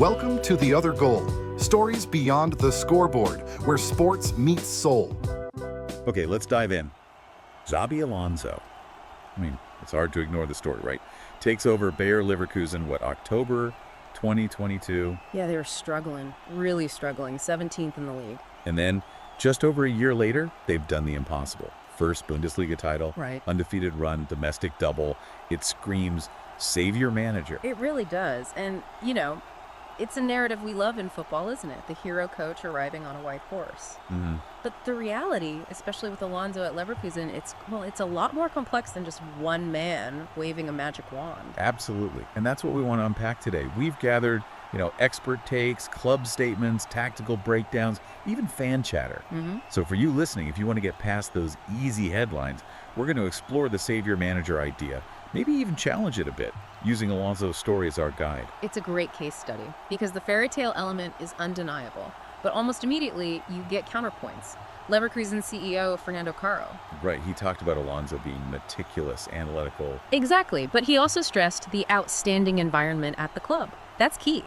Welcome to The Other Goal, stories beyond the scoreboard, where sports meets soul. Okay, let's dive in. Xabi Alonso. I mean, it's hard to ignore the story, right? Takes over Bayer Leverkusen, October 2022? Yeah, they were struggling, really struggling, 17th in the league. And then, just over a year later, they've done the impossible. First Bundesliga title, Right. Undefeated run, domestic double. It screams, Saviour manager. It really does. And, it's a narrative we love in football, isn't it? The hero coach arriving on a white horse. Mm-hmm. But the reality, especially with Alonso at Leverkusen, it's a lot more complex than just one man waving a magic wand. Absolutely. And that's what we want to unpack today. We've gathered, expert takes, club statements, tactical breakdowns, even fan chatter. Mm-hmm. So for you listening, if you want to get past those easy headlines, we're going to explore the Saviour manager idea, maybe even challenge it a bit, using Alonso's story as our guide. It's a great case study because the fairy tale element is undeniable. But almost immediately, you get counterpoints. Leverkusen CEO Fernando Caro. Right, he talked about Alonso being meticulous, analytical. Exactly, but he also stressed the outstanding environment at the club. That's key.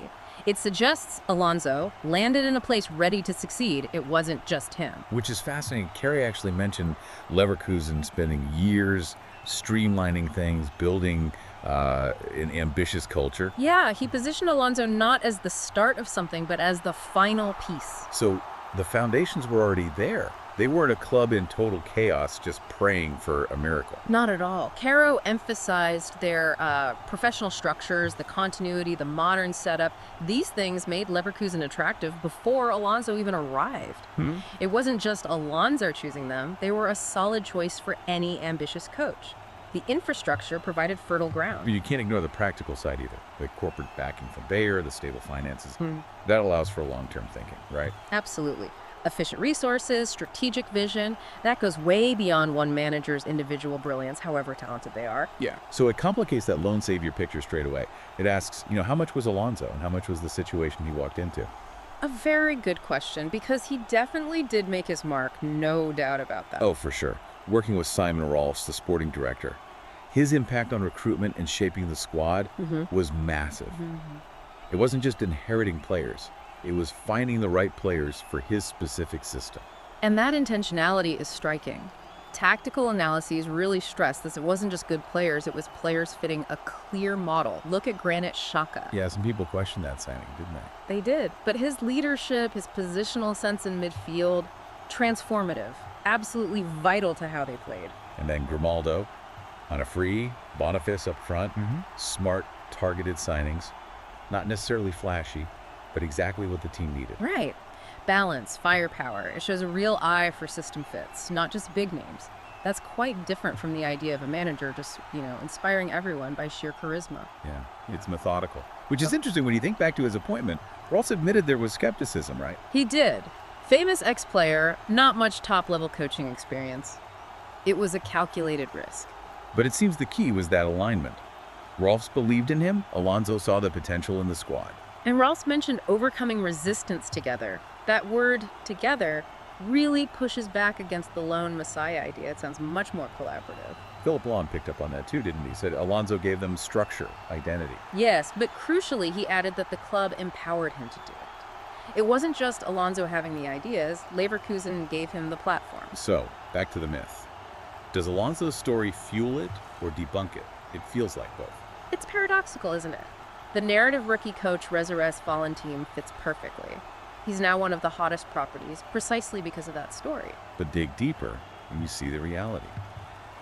It suggests Alonso landed in a place ready to succeed. It wasn't just him. Which is fascinating. Kerry actually mentioned Leverkusen spending years streamlining things, building an ambitious culture. Yeah, he positioned Alonso not as the start of something, but as the final piece. So the foundations were already there. They weren't a club in total chaos just praying for a miracle. Not at all. Caro emphasized their professional structures, the continuity, the modern setup. These things made Leverkusen attractive before Alonso even arrived. Hmm? It wasn't just Alonso choosing them. They were a solid choice for any ambitious coach. The infrastructure provided fertile ground. You can't ignore the practical side either. The corporate backing from Bayer, the stable finances. That allows for long-term thinking, right? Absolutely. Efficient resources, strategic vision, that goes way beyond one manager's individual brilliance, however talented they are. Yeah. So it complicates that lone savior picture straight away. It asks, how much was Alonso and how much was the situation he walked into? A very good question, because he definitely did make his mark, no doubt about that. Oh, for sure. Working with Simon Rolfs, the sporting director, his impact on recruitment and shaping the squad was massive. It wasn't just inheriting players. It was finding the right players for his specific system. And that intentionality is striking. Tactical analyses really stress that it wasn't just good players, it was players fitting a clear model. Look at Granit Xhaka. Yeah, some people questioned that signing, didn't they? They did. But his leadership, his positional sense in midfield, transformative, absolutely vital to how they played. And then Grimaldo, on a free, Boniface up front, smart, targeted signings. Not necessarily flashy, but exactly what the team needed. Right. Balance, firepower. It shows a real eye for system fits, not just big names. That's quite different from the idea of a manager just, inspiring everyone by sheer charisma. Yeah, it's methodical. Which is interesting when you think back to his appointment. Ross admitted there was skepticism, right? He did. Famous ex-player, not much top-level coaching experience. It was a calculated risk. But it seems the key was that alignment. Rolfs believed in him, Alonso saw the potential in the squad. And Ross mentioned overcoming resistance together. That word, together, really pushes back against the lone messiah idea. It sounds much more collaborative. Philip Lahm picked up on that too, didn't he? He said Alonso gave them structure, identity. Yes, but crucially, he added that the club empowered him to do it. It wasn't just Alonso having the ideas. Leverkusen gave him the platform. So, back to the myth. Does Alonso's story fuel it or debunk it? It feels like both. It's paradoxical, isn't it? The narrative rookie coach resurrects fallen team fits perfectly. He's now one of the hottest properties precisely because of that story. But dig deeper and you see the reality.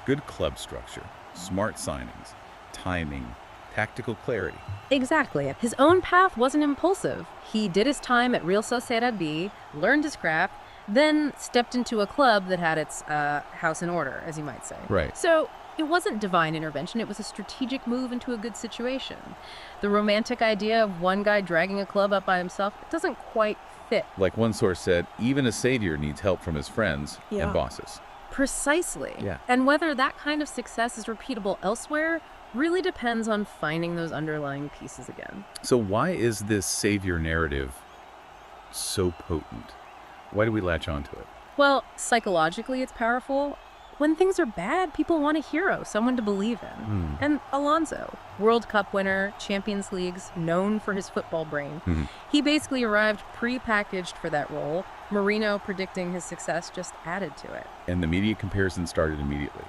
Good club structure, smart signings, timing, tactical clarity. Exactly. His own path wasn't impulsive. He did his time at Real Sociedad B, learned his craft, then stepped into a club that had its house in order, as you might say. Right. So it wasn't divine intervention. It was a strategic move into a good situation. The romantic idea of one guy dragging a club up by himself doesn't quite fit. Like one source said, even a savior needs help from his friends and bosses. Precisely. Yeah. And whether that kind of success is repeatable elsewhere really depends on finding those underlying pieces again. So why is this savior narrative so potent? Why do we latch onto it? Well, psychologically it's powerful. when things are bad, people want a hero, someone to believe in. And Alonso, World Cup winner, Champions Leagues, known for his football brain. He basically arrived pre-packaged for that role. Mourinho predicting his success just added to it. And the media comparison started immediately.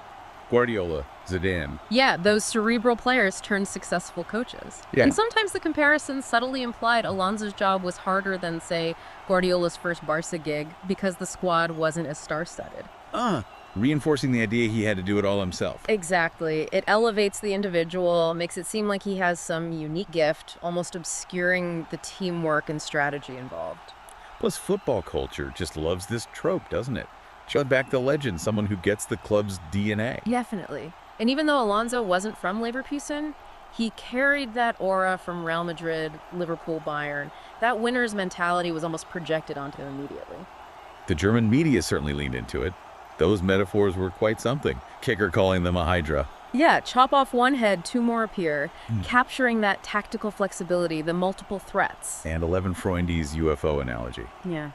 Guardiola, Zidane. Yeah, those cerebral players turned successful coaches. Yeah. And sometimes the comparison subtly implied Alonso's job was harder than, say, Guardiola's first Barca gig because the squad wasn't as star-studded. Reinforcing the idea he had to do it all himself. Exactly. It elevates the individual, makes it seem like he has some unique gift, almost obscuring the teamwork and strategy involved. Plus, football culture just loves this trope, doesn't it? Showed back the legend, someone who gets the club's DNA. Definitely. And even though Alonso wasn't from Leverkusen, he carried that aura from Real Madrid, Liverpool, Bayern. That winner's mentality was almost projected onto him immediately. The German media certainly leaned into it. Those metaphors were quite something. Kicker calling them a Hydra. Yeah, chop off one head, two more appear, capturing that tactical flexibility, the multiple threats. And 11 Freundi's UFO analogy. Yeah.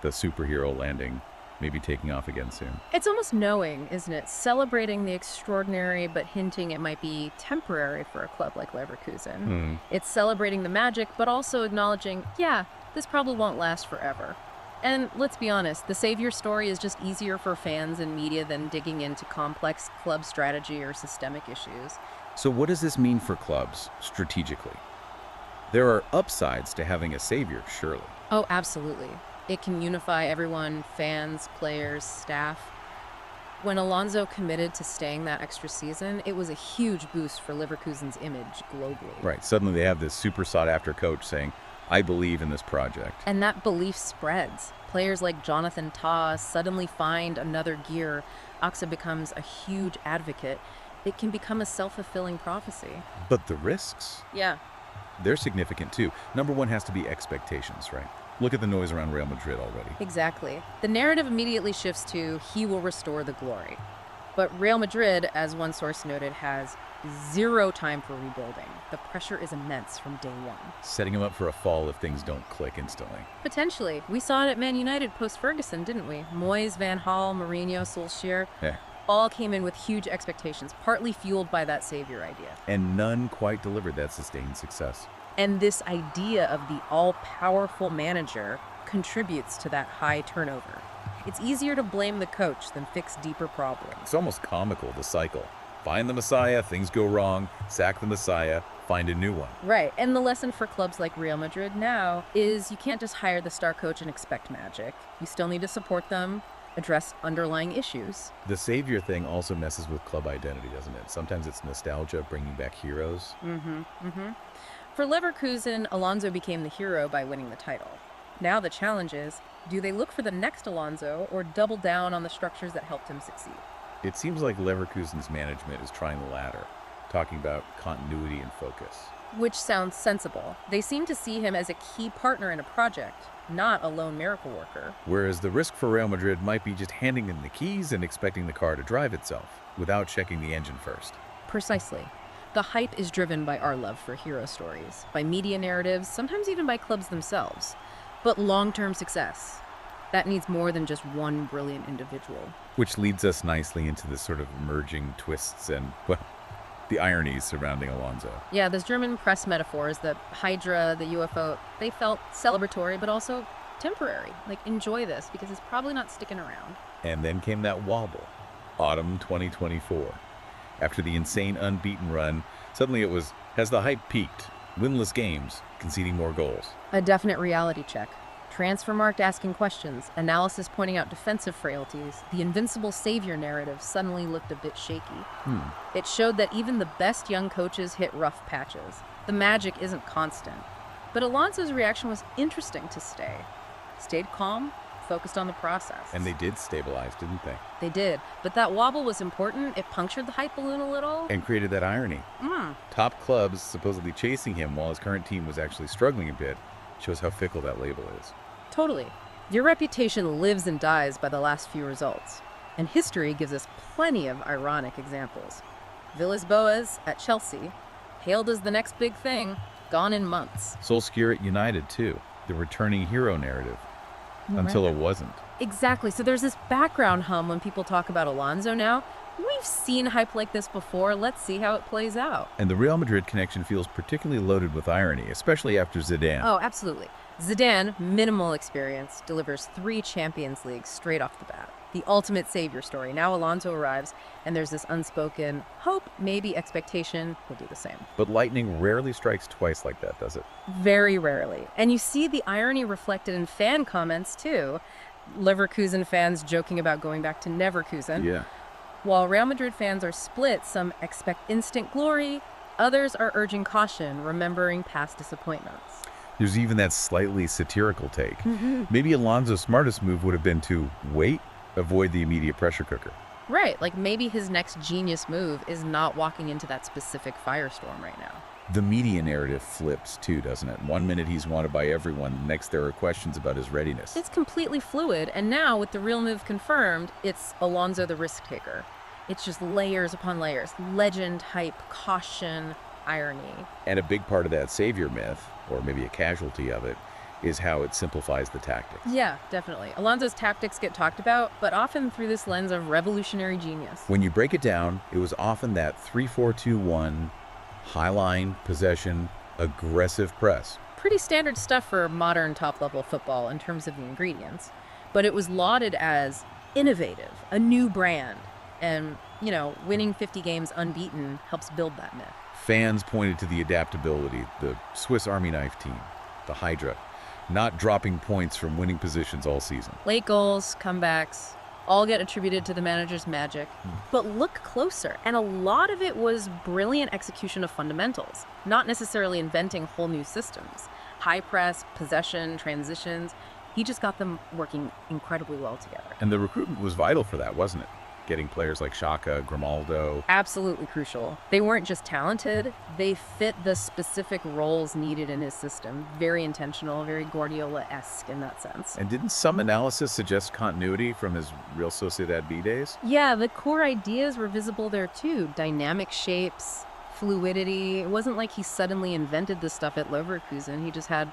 The superhero landing, maybe taking off again soon. It's almost knowing, isn't it? Celebrating the extraordinary, but hinting it might be temporary for a club like Leverkusen. It's celebrating the magic, but also acknowledging, yeah, this probably won't last forever. And let's be honest, the Saviour story is just easier for fans and media than digging into complex club strategy or systemic issues. So what does this mean for clubs, strategically? There are upsides to having a savior, surely. Oh, absolutely. It can unify everyone, fans, players, staff. When Alonso committed to staying that extra season, it was a huge boost for Leverkusen's image globally. Right, suddenly they have this super sought-after coach saying, I believe in this project. And that belief spreads. Players like Jonathan Tah suddenly find another gear. Axa becomes a huge advocate. It can become a self-fulfilling prophecy. But the risks, Yeah. they're significant too. Number one has to be expectations, right? Look at the noise around Real Madrid already. Exactly. The narrative immediately shifts to he will restore the glory. But Real Madrid, as one source noted, has zero time for rebuilding. The pressure is immense from day one. Setting him up for a fall if things don't click instantly. Potentially. We saw it at Man United post-Ferguson, didn't we? Moyes, Van Gaal, Mourinho, Solskjær, Yeah. all came in with huge expectations, partly fueled by that savior idea. And none quite delivered that sustained success. And this idea of the all-powerful manager contributes to that high turnover. It's easier to blame the coach than fix deeper problems. It's almost comical, the cycle. Find the Messiah, things go wrong, sack the Messiah, find a new one. Right, and the lesson for clubs like Real Madrid now is you can't just hire the star coach and expect magic. You still need to support them, address underlying issues. The savior thing also messes with club identity, doesn't it? Sometimes it's nostalgia, bringing back heroes. For Leverkusen, Alonso became the hero by winning the title. Now the challenge is, do they look for the next Alonso or double down on the structures that helped him succeed? It seems like Leverkusen's management is trying the latter, talking about continuity and focus. Which sounds sensible. They seem to see him as a key partner in a project, not a lone miracle worker. Whereas the risk for Real Madrid might be just handing them the keys and expecting the car to drive itself, without checking the engine first. Precisely. The hype is driven by our love for hero stories, by media narratives, sometimes even by clubs themselves. But long-term success, that needs more than just one brilliant individual. Which leads us nicely into the sort of emerging twists and, well, the ironies surrounding Alonso. Yeah, those German press metaphors, the Hydra, the UFO, they felt celebratory but also temporary. Like, enjoy this because it's probably not sticking around. And then came that wobble, autumn 2024. After the insane unbeaten run, suddenly it was, has the hype peaked? Winless games, conceding more goals. A definite reality check. Transfermarkt asking questions, analysis pointing out defensive frailties, the invincible savior narrative suddenly looked a bit shaky. It showed that even the best young coaches hit rough patches. The magic isn't constant. But Alonso's reaction was interesting to stay. Stayed calm, focused on the process. And they did stabilize, didn't they? They did. But that wobble was important. It punctured the hype balloon a little. And created that irony. Top clubs supposedly chasing him while his current team was actually struggling a bit shows how fickle that label is. Totally. Your reputation lives and dies by the last few results. And history gives us plenty of ironic examples. Villas-Boas at Chelsea, hailed as the next big thing, gone in months. Solskjær at United, too. The returning hero narrative. Until it wasn't. Exactly. So there's this background hum when people talk about Alonso now. We've seen hype like this before. Let's see how it plays out. And the Real Madrid connection feels particularly loaded with irony, especially after Zidane. Oh, absolutely. Zidane, minimal experience, delivers 3 Champions Leagues straight off the bat. The ultimate savior story. Now Alonso arrives, and there's this unspoken hope, maybe expectation, he'll do the same. But lightning rarely strikes twice like that, does it? Very rarely. And you see the irony reflected in fan comments, too. Leverkusen fans joking about going back to Neverkusen. Yeah. While Real Madrid fans are split, some expect instant glory, others are urging caution, remembering past disappointments. There's even that slightly satirical take. Maybe Alonso's smartest move would have been to wait, avoid the immediate pressure cooker. Right, like maybe his next genius move is not walking into that specific firestorm right now. The media narrative flips too, doesn't it? One minute he's wanted by everyone, the next there are questions about his readiness. It's completely fluid, and now with the real move confirmed, it's Alonso the risk taker. It's just layers upon layers. Legend, hype, caution, irony. And a big part of that savior myth, or maybe a casualty of it, is how it simplifies the tactics. Yeah, definitely. Alonso's tactics get talked about, but often through this lens of revolutionary genius. When you break it down, it was often that 3-4-2-1, high line, possession, aggressive press. Pretty standard stuff for modern top-level football in terms of the ingredients. But it was lauded as innovative, a new brand. And, winning 50 games unbeaten helps build that myth. Fans pointed to the adaptability, the Swiss Army knife team, the Hydra, not dropping points from winning positions all season. Late goals, comebacks, all get attributed to the manager's magic. But look closer, and a lot of it was brilliant execution of fundamentals, not necessarily inventing whole new systems. High press, possession, transitions, he just got them working incredibly well together. And the recruitment was vital for that, wasn't it? Getting players like Xhaka, Grimaldo. Absolutely crucial. They weren't just talented, they fit the specific roles needed in his system. Very intentional, very Guardiola-esque in that sense. And didn't some analysis suggest continuity from his Real Sociedad B days? Yeah, the core ideas were visible there too. Dynamic shapes, fluidity. It wasn't like he suddenly invented this stuff at Leverkusen. He just had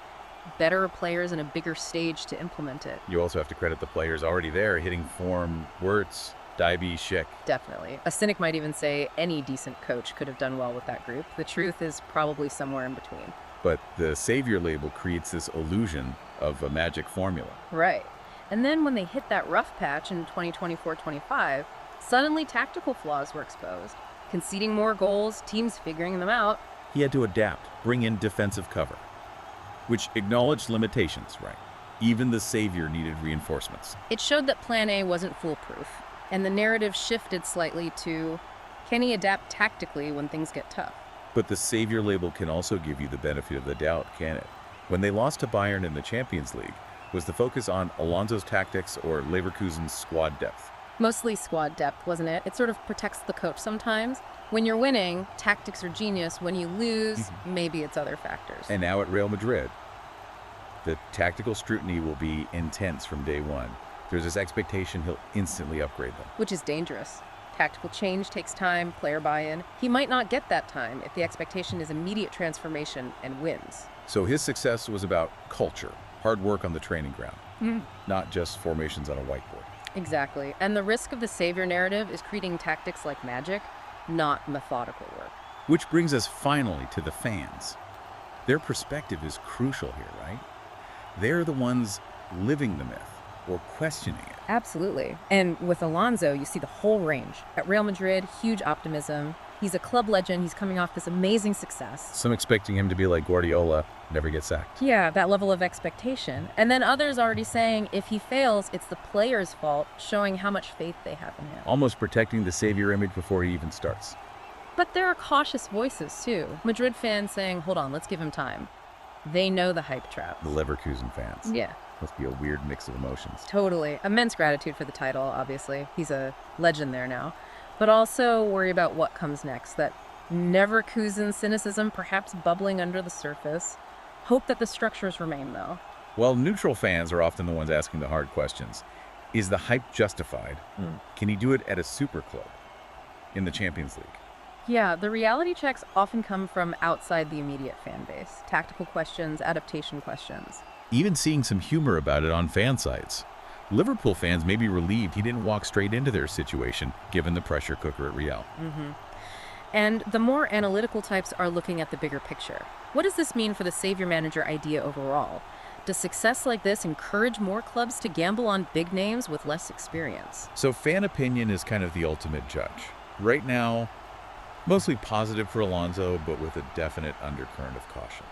better players and a bigger stage to implement it. You also have to credit the players already there, hitting form, Wirtz, Diaby, Schick. Definitely. A cynic might even say any decent coach could have done well with that group. The truth is probably somewhere in between. But the savior label creates this illusion of a magic formula. Right. And then when they hit that rough patch in 2024-25, suddenly tactical flaws were exposed. Conceding more goals, teams figuring them out. He had to adapt, bring in defensive cover, which acknowledged limitations, right? Even the savior needed reinforcements. It showed that Plan A wasn't foolproof. And the narrative shifted slightly to, can he adapt tactically when things get tough? But the savior label can also give you the benefit of the doubt, can it? When they lost to Bayern in the Champions League, was the focus on Alonso's tactics or Leverkusen's squad depth? Mostly squad depth, wasn't it? It sort of protects the coach sometimes. When you're winning, tactics are genius. When you lose, maybe it's other factors. And now at Real Madrid, the tactical scrutiny will be intense from day one. There's this expectation he'll instantly upgrade them. Which is dangerous. Tactical change takes time, player buy-in. He might not get that time if the expectation is immediate transformation and wins. So his success was about culture, hard work on the training ground, not just formations on a whiteboard. Exactly. And the risk of the savior narrative is treating tactics like magic, not methodical work. Which brings us finally to the fans. Their perspective is crucial here, right? They're the ones living the myth or questioning it. Absolutely. And with Alonso, you see the whole range. At Real Madrid, huge optimism. He's a club legend. He's coming off this amazing success. Some expecting him to be like Guardiola, never get sacked. Yeah, that level of expectation. And then others already saying if he fails, it's the player's fault, showing how much faith they have in him. Almost protecting the savior image before he even starts. But there are cautious voices, too. Madrid fans saying, hold on, let's give him time. They know the hype trap. The Leverkusen fans. Yeah. Must be a weird mix of emotions. Totally. Immense gratitude for the title, obviously. He's a legend there now. But also worry about what comes next. That Neverkusen cynicism perhaps bubbling under the surface. Hope that the structures remain, though. Well, neutral fans are often the ones asking the hard questions. Is the hype justified? Can he do it at a super club in the Champions League? Yeah, the reality checks often come from outside the immediate fan base. Tactical questions, adaptation questions. Even seeing some humor about it on fan sites. Liverpool fans may be relieved he didn't walk straight into their situation, given the pressure cooker at Real. And the more analytical types are looking at the bigger picture. What does this mean for the savior manager idea overall? Does success like this encourage more clubs to gamble on big names with less experience? So fan opinion is kind of the ultimate judge. Right now, mostly positive for Alonso, but with a definite undercurrent of caution.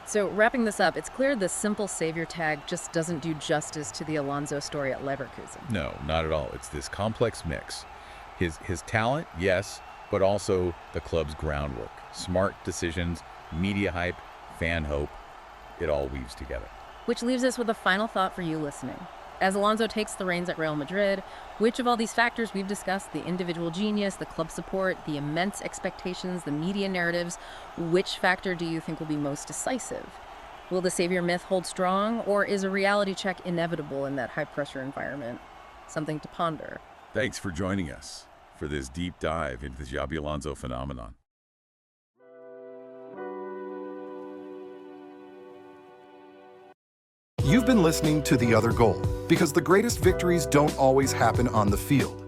So wrapping this up, it's clear the simple savior tag just doesn't do justice to the Alonso story at Leverkusen. No, not at all. It's this complex mix. His talent, yes, but also the club's groundwork. Smart decisions, media hype, fan hope. It all weaves together. Which leaves us with a final thought for you listening. As Alonso takes the reins at Real Madrid, which of all these factors we've discussed, the individual genius, the club support, the immense expectations, the media narratives, which factor do you think will be most decisive? Will the savior myth hold strong, or is a reality check inevitable in that high-pressure environment? Something to ponder. Thanks for joining us for this deep dive into the Xabi Alonso phenomenon. You've been listening to The Other Goal, because the greatest victories don't always happen on the field.